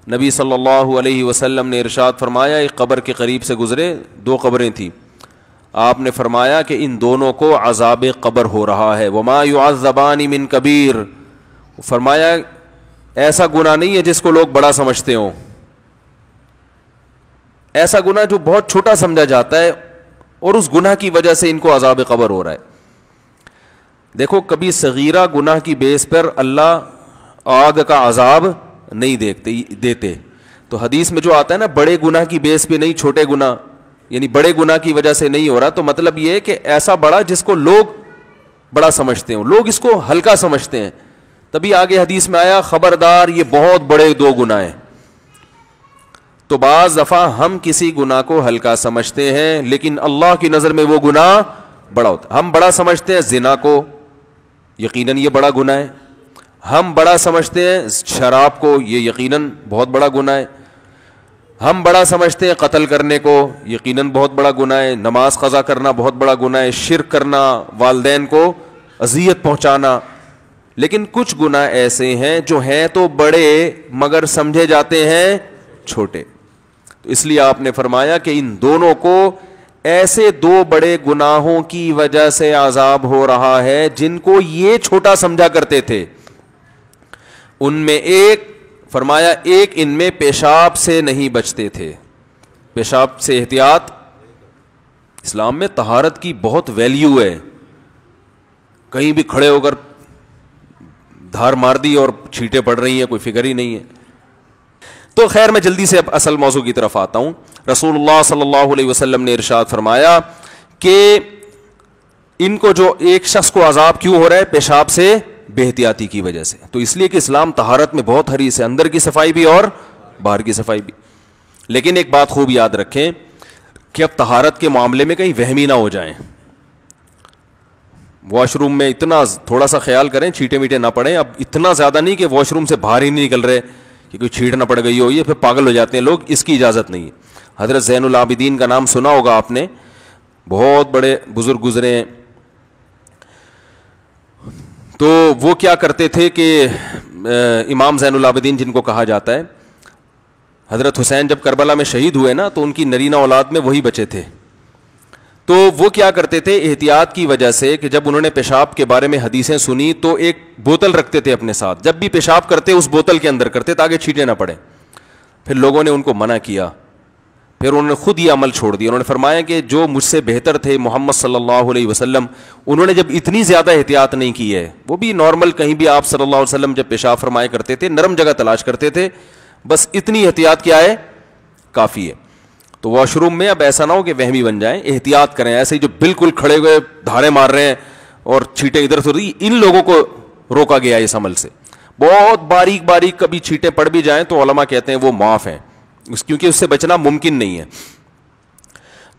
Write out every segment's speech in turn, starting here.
نبی صلی اللہ علیہ وسلم نے ارشاد فرمایا، ایک قبر کے قریب سے گزرے، 2 قبریں تھیں، آپ نے فرمایا کہ ان دونوں کو عذاب قبر ہو رہا ہے، وما يعذبان من کبیر، فرمایا ایسا گناہ نہیں ہے جس کو لوگ بڑا سمجھتے ہوں، ایسا گناہ جو بہت چھوٹا سمجھا جاتا ہے اور اس گناہ کی وجہ سے ان کو عذاب قبر ہو رہا ہے۔ دیکھو کبھی صغیرہ گناہ کی بیس پر اللہ آگ کا عذاب نہیں دیتے، تو حدیث میں جو آتا ہے نا بڑے گناہ کی بیس پہ نہیں، چھوٹے گناہ، یعنی بڑے گناہ کی وجہ سے نہیں ہو رہا، تو مطلب یہ ہے کہ ایسا بڑا جس کو لوگ بڑا سمجھتے ہوں، لوگ اس کو ہلکا سمجھتے ہیں، تبھی آگے حدیث میں آیا خبردار یہ بہت بڑے 2 گناہ ہیں۔ تو بعض دفعہ ہم کسی گناہ کو ہلکا سمجھتے ہیں لیکن اللہ کی نظر میں وہ گناہ بڑا ہوتا ہے۔ ہم بڑا سمجھتے ہیں زنا کو، یقیناً یہ بڑا گناہ ہے، ہم بڑا سمجھتے ہیں شراب کو، یہ یقیناً بہت بڑا گناہ ہے، ہم بڑا سمجھتے ہیں قتل کرنے کو، یقیناً بہت بڑا گناہ ہے، نماز قضا کرنا بہت بڑا گناہ ہے، شرک کرنا، والدین کو اذیت پہنچانا، لیکن کچھ گناہ ایسے ہیں جو ہیں تو بڑے مگر سمجھے جاتے ہیں چھوٹے۔ تو اس لیے آپ نے فرمایا کہ ان دونوں کو ایسے 2 بڑے گناہوں کی وجہ سے عذاب ہو رہا ہے جن کو یہ چھوٹا سمجھا کرتے تھے۔ ان میں ایک فرمایا ایک ان میں پیشاب سے نہیں بچتے تھے، پیشاب سے احتیاط، اسلام میں طہارت کی بہت ویلیو ہے، کہیں بھی کھڑے ہو کر دھار مار دی اور چھینٹیں پڑ رہی ہیں، کوئی فکر ہی نہیں ہے۔ تو خیر میں جلدی سے اب اصل موضوع کی طرف آتا ہوں۔ رسول اللہ صلی اللہ علیہ وسلم نے ارشاد فرمایا کہ ان کو جو ایک شخص کو عذاب کیوں ہو رہا ہے؟ پیشاب سے بے احتیاطی کی وجہ سے۔ تو اس لیے کہ اسلام طہارت میں بہت حریص ہے، اندر کی صفائی بھی اور باہر کی صفائی بھی۔ لیکن ایک بات خوب یاد رکھیں کہ اب طہارت کے معاملے میں کہیں وہمی نہ ہو جائیں، واش روم میں اتنا تھوڑا سا خیال کریں چھینٹے میٹے نہ پڑیں، اب اتنا زیادہ نہیں کہ واش روم سے باہر ہی نہیں نکل رہے کہ کوئی چھینٹ نہ پڑ گئی ہو، یہ پھر پاگل ہو جاتے ہیں لوگ، اس کی اجازت نہیں ہے۔ حضرت زین العابدین کا نام سنا ہوگا آپ نے، بہت بڑے بزرگ گزرے ہیں، تو وہ کیا کرتے تھے کہ امام زین العابدین جن کو کہا جاتا ہے، حضرت حسین جب کربلا میں شہید ہوئے نا تو ان کی نرینہ اولاد میں وہی بچے تھے، تو وہ کیا کرتے تھے احتیاط کی وجہ سے کہ جب انہوں نے پیشاب کے بارے میں حدیثیں سنی تو ایک بوتل رکھتے تھے اپنے ساتھ، جب بھی پیشاب کرتے اس بوتل کے اندر کرتے تاکہ چھینٹیں نہ پڑیں۔ پھر لوگوں نے ان کو منع کیا، پھر انہوں نے خود یہ عمل چھوڑ دیا۔ انہوں نے فرمایا کہ جو مجھ سے بہتر تھے محمد صلی اللہ علیہ وسلم، انہوں نے جب اتنی زیادہ احتیاط نہیں کی ہے، وہ بھی نارمل کہیں بھی آپ صلی اللہ علیہ وسلم جب پیشاب فرمایا کرتے تھے نرم جگہ تلاش کرتے تھے، بس اتنی احتیاط کیا ہے کافی ہے۔ تو واش روم میں اب ایسا نہ ہو کہ وہمی بن جائیں، احتیاط کریں، ایسے ہی جو بالکل کھڑے ہوئے دھارے مار رہے ہیں اور چھینٹیں ادھر سے ادھر، ان لوگوں کو روکا گیا اس عمل سے۔ بہت باریک باریک کبھی چھینٹیں پڑ بھی جائیں تو علماء کہتے ہیں وہ معاف ہیں، کیونکہ اس سے بچنا ممکن نہیں ہے۔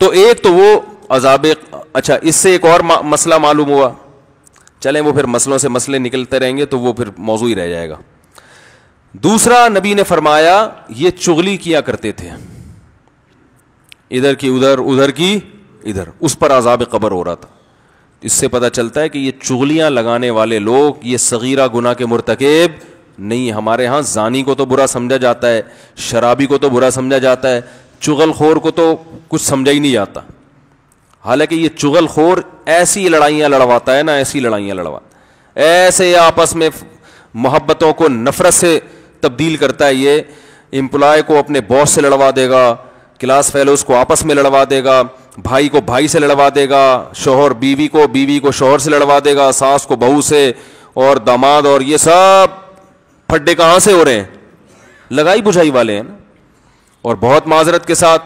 تو ایک تو وہ عذاب، اچھا اس سے ایک اور مسئلہ معلوم ہوا، چلیں وہ پھر مسئلوں سے مسئلے نکلتے رہیں گے تو وہ پھر موضوع ہی رہ جائے گا۔ دوسرا نبی نے فرمایا یہ چغلی کیا کرتے تھے، ادھر کی ادھر ادھر کی ادھر، اس پر عذاب قبر ہو رہا تھا۔ اس سے پتہ چلتا ہے کہ یہ چغلیاں لگانے والے لوگ یہ صغیرہ گناہ کے مرتکب نہیں۔ ہمارے ہاں زانی کو تو برا سمجھا جاتا ہے، شرابی کو تو برا سمجھا جاتا ہے، چغل خور کو تو کچھ سمجھا ہی نہیں جاتا، حالانکہ یہ چغل خور ایسی لڑائیاں لڑواتا ہے نا، ایسی لڑائیاں لڑواتا ہے، ایسے آپس میں محبتوں کو نفرت سے تبدیل کرتا ہے۔ یہ امپلائی کو اپنے باس سے لڑوا دے گا، کلاس فیلوز کو آپس میں لڑوا دے گا، بھائی کو بھائی سے لڑوا دے گا، شوہر بیوی کو، بیوی کو شوہر سے لڑوا دے گا، ساس کو بہو سے، اور داماد، اور یہ سب پھڈے کہاں سے ہو رہے ہیں؟ لگائی بجھائی والے ہیں نا۔ اور بہت معذرت کے ساتھ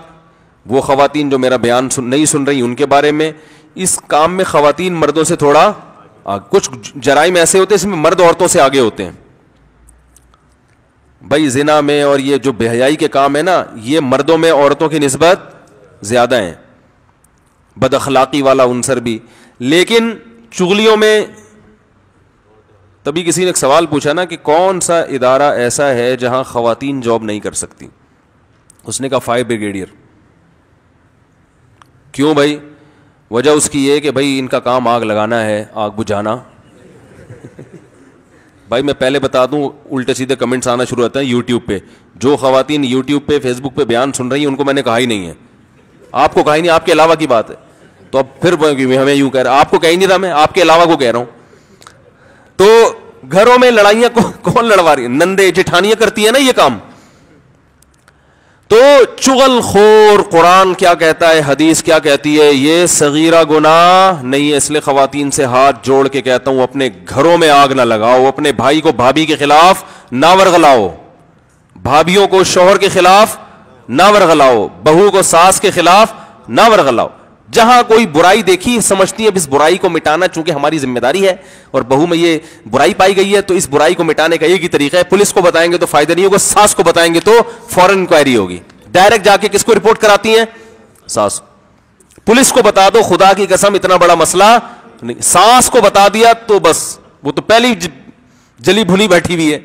وہ خواتین جو میرا بیان نہیں سن رہی ان کے بارے میں، اس کام میں خواتین مردوں سے تھوڑا کچھ جرائم ایسے ہوتے ہیں اس میں مرد عورتوں سے آگے ہوتے ہیں بھائی، زنا میں اور یہ جو بے حیائی کے کام ہے نا، یہ مردوں میں عورتوں کی نسبت زیادہ ہیں، بد اخلاقی والا عنصر بھی۔ لیکن چغلیوں میں، تبھی کسی نے ایک سوال پوچھا نا کہ کون سا ادارہ ایسا ہے جہاں خواتین جاب نہیں کر سکتی؟ اس نے کہا فائر بریگیڈیئر۔ کیوں بھائی؟ وجہ اس کی یہ کہ بھائی ان کا کام آگ لگانا ہے، آگ بجھانا بھائی میں پہلے بتا دوں, الٹے سیدھے کمنٹس آنا شروع ہوتے ہیں یوٹیوب پہ. جو خواتین یوٹیوب پہ فیس بک پہ بیان سن رہی ہیں ان کو میں نے کہا ہی نہیں ہے, آپ کو کہا ہی نہیں, آپ کے علاوہ کی بات ہے. تو اب پھر ہمیں یوں کہہ رہا, آپ کو کہہ ہی نہیں رہا میں, آپ کے علاوہ کو کہہ رہا ہوں. تو گھروں میں لڑائیاں کون لڑوا رہی ہے؟ نندے جٹھانیاں کرتی ہیں نا یہ کام. تو چغل خور قرآن کیا کہتا ہے, حدیث کیا کہتی ہے, یہ صغیرہ گناہ نہیں ہے. اس لیے خواتین سے ہاتھ جوڑ کے کہتا ہوں اپنے گھروں میں آگ نہ لگاؤ, اپنے بھائی کو بھابھی کے خلاف نہ ورغلاؤ, بھابھیوں کو شوہر کے خلاف نہ ورغلاؤ, بہو کو ساس کے خلاف نہ ورغلاؤ. جہاں کوئی برائی دیکھی سمجھتی ہے اس برائی کو مٹانا چونکہ ہماری ذمہ داری ہے, اور بہو میں یہ برائی پائی گئی ہے تو اس برائی کو مٹانے کا ایک ہی طریقہ ہے, پولیس کو بتائیں گے تو فائدہ نہیں ہوگا, ساس کو بتائیں گے تو فوراً انکوائری ہوگی. ڈائریکٹ جا کے کس کو رپورٹ کراتی ہیں؟ ساس. پولیس کو بتا دو, خدا کی قسم اتنا بڑا مسئلہ نہیں. ساس کو بتا دیا تو بس وہ تو پہلی جلی بھنی بیٹھی ہوئی ہے.